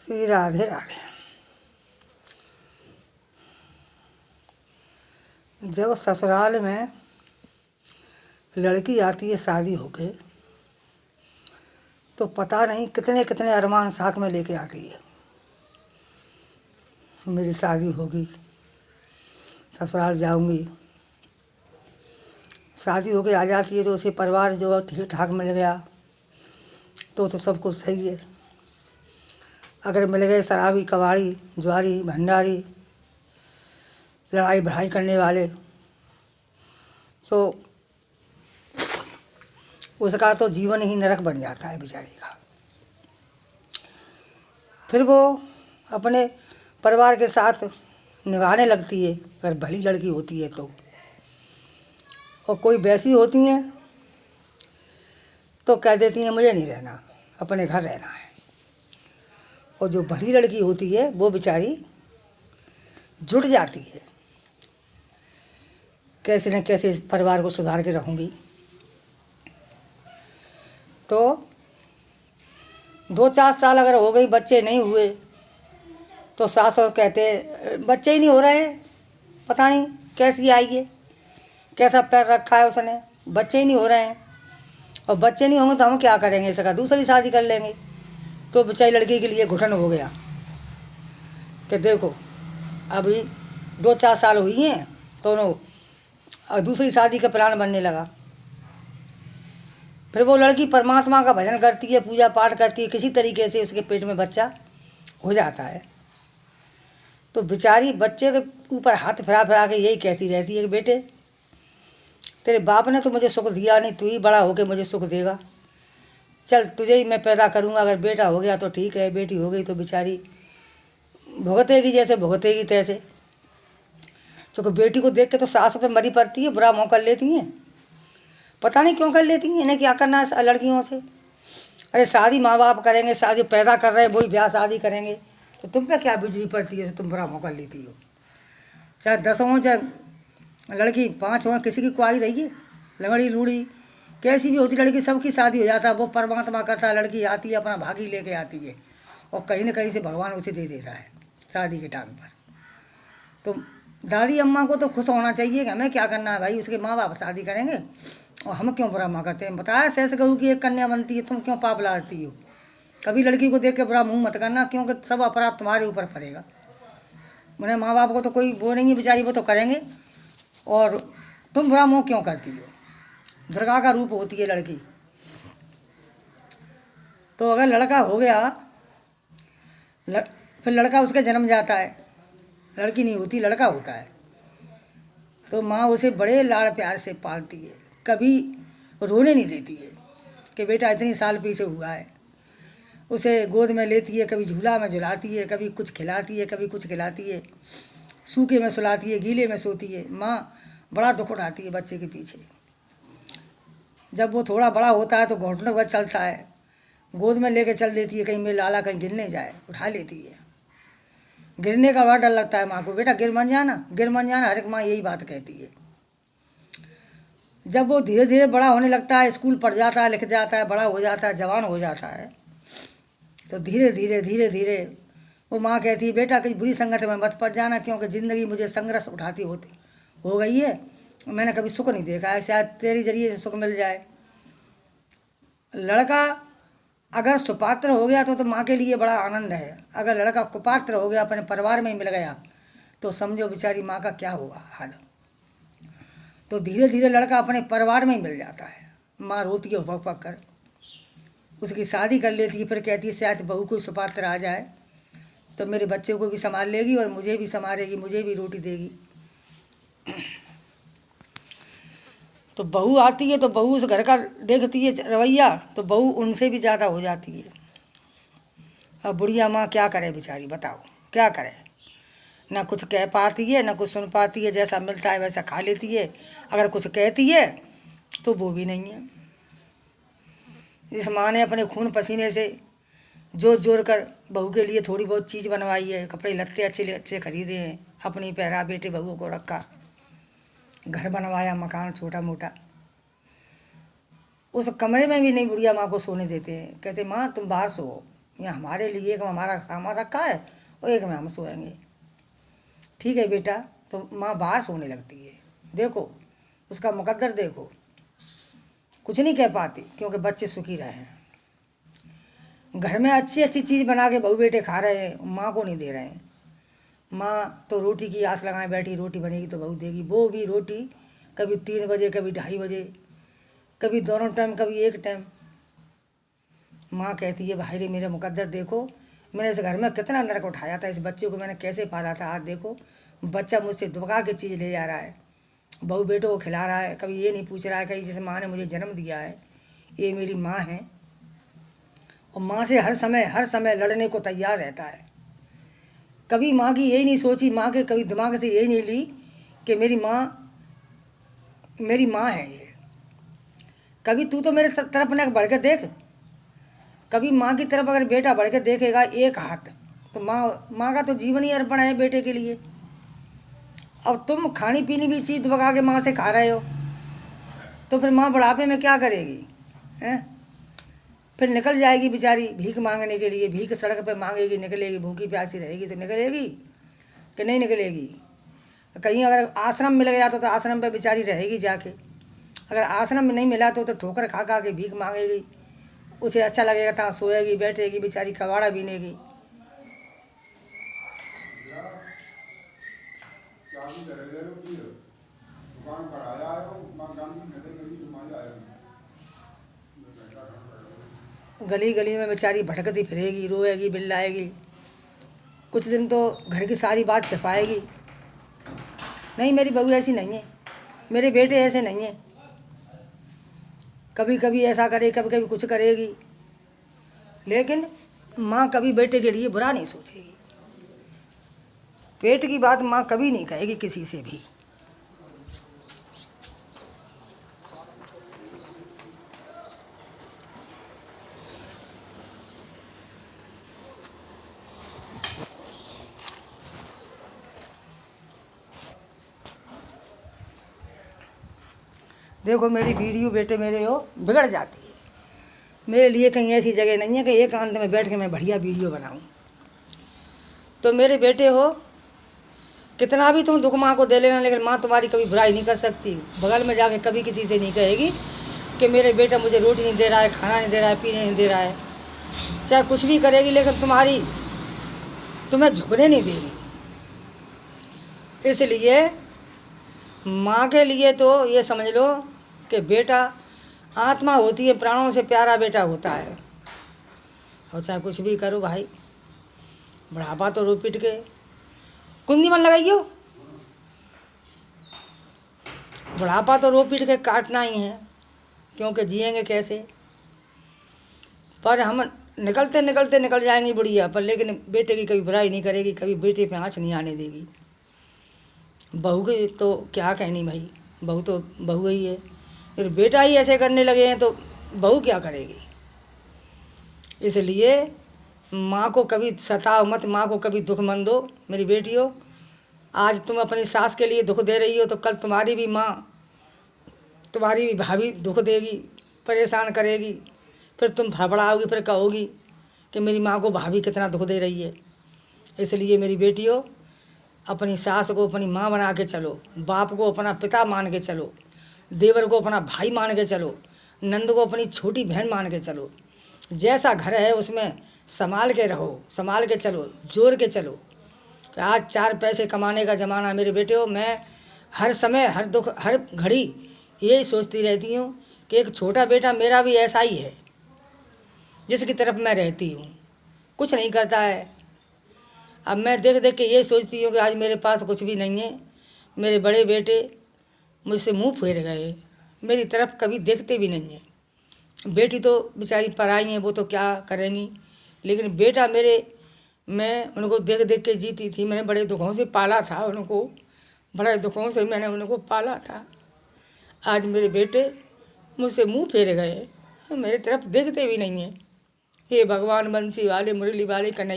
श्री राधे राधे। जब ससुराल में लड़की आती है शादी होके, तो पता नहीं कितने कितने अरमान साथ में लेके आती है। मेरी शादी होगी, ससुराल जाऊंगी। शादी होके आ जाती है तो उसे परिवार जो ठीक ठाक मिल गया तो सब कुछ सही है। अगर मिल गए शराबी, कबाड़ी, जुआरी, भंडारी, लड़ाई बढ़ाई करने वाले, तो उसका तो जीवन ही नरक बन जाता है बेचारी का। फिर वो अपने परिवार के साथ निभाने लगती है, अगर भली लड़की होती है तो। और कोई वैसी होती हैं तो कह देती हैं मुझे नहीं रहना, अपने घर रहना है। और जो भली लड़की होती है वो बेचारी जुट जाती है, कैसे न कैसे इस परिवार को सुधार के रहूँगी। तो 2-4 साल अगर हो गई, बच्चे नहीं हुए, तो सास और कहते बच्चे ही नहीं हो रहे, पता नहीं कैसी आई है, कैसा पैर रखा है उसने, बच्चे ही नहीं हो रहे हैं। और बच्चे नहीं होंगे तो हम क्या करेंगे, इसका दूसरी शादी कर लेंगे। तो बेचारी लड़की के लिए घुटन हो गया कि देखो अभी 2-4 साल हुई हैं तो दूसरी शादी का प्लान बनने लगा। फिर वो लड़की परमात्मा का भजन करती है, पूजा पाठ करती है, किसी तरीके से उसके पेट में बच्चा हो जाता है। तो बेचारी बच्चे के ऊपर हाथ फिरा फिरा के यही कहती रहती है कि बेटे तेरे बाप ने तो मुझे सुख दिया नहीं, तू ही बड़ा होके मुझे सुख देगा। चल तुझे ही मैं पैदा करूँगा, अगर बेटा हो गया तो ठीक है, बेटी हो गई तो बेचारी भुगतेगी, जैसे भुगतेगी तैसे। क्योंकि बेटी को देख के तो सास पे मरी पड़ती है, बुरा मुँह कर लेती हैं। पता नहीं क्यों कर लेती हैं, इन्हें क्या करना है लड़कियों से। अरे शादी माँ बाप करेंगे, शादी पैदा कर रहे हैं, वही ब्याह शादी करेंगे, तो तुम पे क्या बिजली पड़ती है, तो तुम बुरा मुँह कर लेती हो। चाहे 10 हो, चाहे लड़की 5 हो, किसी की कुआरी रही है, लंगड़ी लूड़ी कैसी भी होती लड़की, सबकी शादी हो जाता है। वो परमात्मा करता है, लड़की आती है अपना भागी लेके आती है, और कहीं न कहीं से भगवान उसे दे देता है शादी के टाइम पर। तो दादी अम्मा को तो खुश होना चाहिए कि हमें क्या करना है भाई, उसके माँ बाप शादी करेंगे और हम क्यों बुरा मुँह करते हैं। बताया सहस कहूँ कि एक कन्या बनती है, तुम क्यों पाप लाती हो। कभी लड़की को देख के बुरा मुँह मत करना, क्योंकि सब अपराध तुम्हारे ऊपर पड़ेगा। मैंने माँ बाप को तो कोई वो नहीं है बेचारी, वो तो करेंगे, और तुम बुरा मुँह क्यों करती हो। दुर्गा का रूप होती है लड़की। तो अगर लड़का हो गया, फिर लड़का उसका जन्म जाता है, लड़की नहीं होती, लड़का होता है। तो माँ उसे बड़े लाड़ प्यार से पालती है, कभी रोने नहीं देती है कि बेटा इतनी साल पीछे हुआ है। उसे गोद में लेती है, कभी झूला में झुलाती है, कभी कुछ खिलाती है, कभी कुछ खिलाती है, सूखे में सुलाती है, गीले में सोती है। माँ बड़ा दुख उठाती है बच्चे के पीछे। जब वो थोड़ा बड़ा होता है तो घुटनों पर चलता है, गोद में लेके चल देती है, कहीं मेरा लाला कहीं गिरने जाए, उठा लेती है। गिरने का बड़ा डर लगता है माँ को, बेटा गिर मत जाना, गिर मत जाना, हर एक माँ यही बात कहती है। जब वो धीरे धीरे बड़ा होने लगता है, स्कूल पढ़ जाता है, लिख जाता है, बड़ा हो जाता है, जवान हो जाता है, तो धीरे धीरे वो माँ कहती है बेटा कहीं बुरी संगत में मत पड़ जाना, क्योंकि ज़िंदगी मुझे संघर्ष उठाती होती हो गई है, मैंने कभी सुख नहीं देखा है, शायद तेरी जरिए से सुख मिल जाए। लड़का अगर सुपात्र हो गया तो माँ के लिए बड़ा आनंद है। अगर लड़का कुपात्र हो गया, अपने परिवार में ही मिल गया, तो समझो बेचारी माँ का क्या होगा हाल। तो धीरे धीरे लड़का अपने परिवार में ही मिल जाता है, माँ रोती है हुपक पक कर, उसकी शादी कर लेती है। फिर कहती है शायद बहू कोई सुपात्र आ जाए तो मेरे बच्चे को भी संभाल लेगी और मुझे भी संभालेगी, मुझे भी रोटी देगी। तो बहू आती है तो बहू उस घर का देखती है रवैया, तो बहू उनसे भी ज़्यादा हो जाती है। अब बुढ़िया माँ क्या करे बेचारी, बताओ क्या करे। ना कुछ कह पाती है, ना कुछ सुन पाती है, जैसा मिलता है वैसा खा लेती है। अगर कुछ कहती है तो वो भी नहीं है। इस माँ ने अपने खून पसीने से जोत जोड़ कर बहू के लिए थोड़ी बहुत चीज़ बनवाई है, कपड़े लत्ते अच्छे अच्छे खरीदे हैं, अपनी पहरा बेटे बहू को रखा, घर बनवाया, मकान छोटा मोटा। उस कमरे में भी नहीं बुढ़िया माँ को सोने देते हैं, कहते माँ तुम बाहर सो, यहाँ हमारे लिए एक में हमारा सामान रखा है और एक में हम सोएंगे। ठीक है बेटा, तो माँ बाहर सोने लगती है। देखो उसका मुकद्दर देखो, कुछ नहीं कह पाती क्योंकि बच्चे सुखी रहे हैं। घर में अच्छी अच्छी चीज़ बना के बहू बेटे खा रहे हैं, माँ को नहीं दे रहे हैं। माँ तो रोटी की आस लगाए बैठी, रोटी बनेगी तो बहू देगी। वो भी रोटी कभी 3 बजे, कभी 2:30 बजे, कभी दोनों टाइम, कभी एक टाइम। माँ कहती है भाई रे मेरा मुकद्दर देखो, मैंने इस घर में कितना नरक उठाया था, इस बच्चे को मैंने कैसे पाला था। आज देखो बच्चा मुझसे दुबका के चीज़ ले जा रहा है, बहू बेटों को खिला रहा है, कभी ये नहीं पूछ रहा है कहीं जैसे माँ ने मुझे जन्म दिया है, ये मेरी माँ है। और माँ से हर समय लड़ने को तैयार रहता है। कभी माँ की यही नहीं सोची, माँ के कभी दिमाग से यही नहीं ली कि मेरी माँ है ये। कभी तू तो मेरे तरफ न बढ़ के देख, कभी माँ की तरफ अगर बेटा बढ़ के देखेगा एक हाथ, तो माँ का तो जीवन ही अर्पण है बेटे के लिए। अब तुम खानी पीनी भी चीज़ दबा के माँ से खा रहे हो, तो फिर माँ बुढ़ापे में क्या करेगी हैं? फिर निकल जाएगी बेचारी भीख मांगने के लिए, भीख सड़क पे मांगेगी, निकलेगी, भूखी प्यासी रहेगी तो निकलेगी कि नहीं निकलेगी। कहीं अगर आश्रम मिल गया तो आश्रम पे बेचारी रहेगी जाके, अगर आश्रम में नहीं मिला तो ठोकर खा खा के भीख मांगेगी। उसे अच्छा लगेगा तो सोएगी बैठेगी बेचारी, कबाड़ा बीनेगी। गली गली में बेचारी भटकती फिरेगी, रोएगी, बिल्लाएगी। कुछ दिन तो घर की सारी बात छपाएगी, नहीं मेरी बहू ऐसी नहीं है, मेरे बेटे ऐसे नहीं हैं। कभी कभी ऐसा करे, कभी कभी कुछ करेगी, लेकिन माँ कभी बेटे के लिए बुरा नहीं सोचेगी। पेट की बात माँ कभी नहीं कहेगी किसी से भी। देखो मेरी वीडियो बेटे मेरे हो बिगड़ जाती है, मेरे लिए कहीं ऐसी जगह नहीं है कि एकांत में बैठ के मैं बढ़िया वीडियो बनाऊं। तो मेरे बेटे हो, कितना भी तुम दुख माँ को दे लेना, लेकिन माँ तुम्हारी कभी बुराई नहीं कर सकती। बगल में जाके कभी किसी से नहीं कहेगी कि मेरे बेटा मुझे रोटी नहीं दे रहा है, खाना नहीं दे रहा है, पीने नहीं दे रहा है। चाहे कुछ भी करेगी लेकिन तुम्हें झुकने नहीं देगी। इसलिए माँ के लिए तो ये समझ लो कि बेटा आत्मा होती है, प्राणों से प्यारा बेटा होता है। और चाहे कुछ भी करो भाई, बुढ़ापा तो रो पीट के कुंदी मन लगाइयो, बुढ़ापा तो रो पीट के काटना ही है, क्योंकि जिएंगे कैसे। पर हम निकलते निकलते निकल जाएंगी बुढ़िया पर, लेकिन बेटे की कभी बुराई नहीं करेगी, कभी बेटे पे आँच नहीं आने देगी। बहू की तो क्या कहनी भाई, बहू तो बहू ही है, फिर बेटा ही ऐसे करने लगे हैं तो बहू क्या करेगी। इसलिए माँ को कभी सताओ मत, माँ को कभी दुख मत दो। मेरी बेटियों, आज तुम अपनी सास के लिए दुख दे रही हो तो कल तुम्हारी भी माँ, तुम्हारी भी भाभी दुख देगी, परेशान करेगी। फिर तुम फड़फड़ाओगी, फिर कहोगी कि मेरी माँ को भाभी कितना दुख दे रही है। इसलिए मेरी बेटियों, अपनी सास को अपनी माँ बना के चलो, बाप को अपना पिता मान के चलो, देवर को अपना भाई मान के चलो, नंद को अपनी छोटी बहन मान के चलो। जैसा घर है उसमें संभाल के रहो, संभाल के चलो, जोड़ के चलो। आज 4 पैसे कमाने का ज़माना मेरे बेटे हो। मैं हर समय, हर दुख, हर घड़ी यही सोचती रहती हूँ कि एक छोटा बेटा मेरा भी ऐसा ही है जिसकी तरफ मैं रहती हूँ, कुछ नहीं करता है। अब मैं देख देख के ये सोचती हूँ कि आज मेरे पास कुछ भी नहीं है। मेरे बड़े बेटे मुझसे मुंह फेर गए, मेरी तरफ कभी देखते भी नहीं हैं। बेटी तो बेचारी पराई हैं, वो तो क्या करेंगी, लेकिन बेटा मेरे, मैं उनको देख देख के जीती थी। मैंने बड़े दुखों से पाला था उनको, बड़े दुखों से मैंने उनको पाला था। आज मेरे बेटे मुझसे मुंह फेर गए, मेरे तरफ देखते भी नहीं हैं। हे भगवान, बंसी वाले, मुरली वाले, कन्हैया।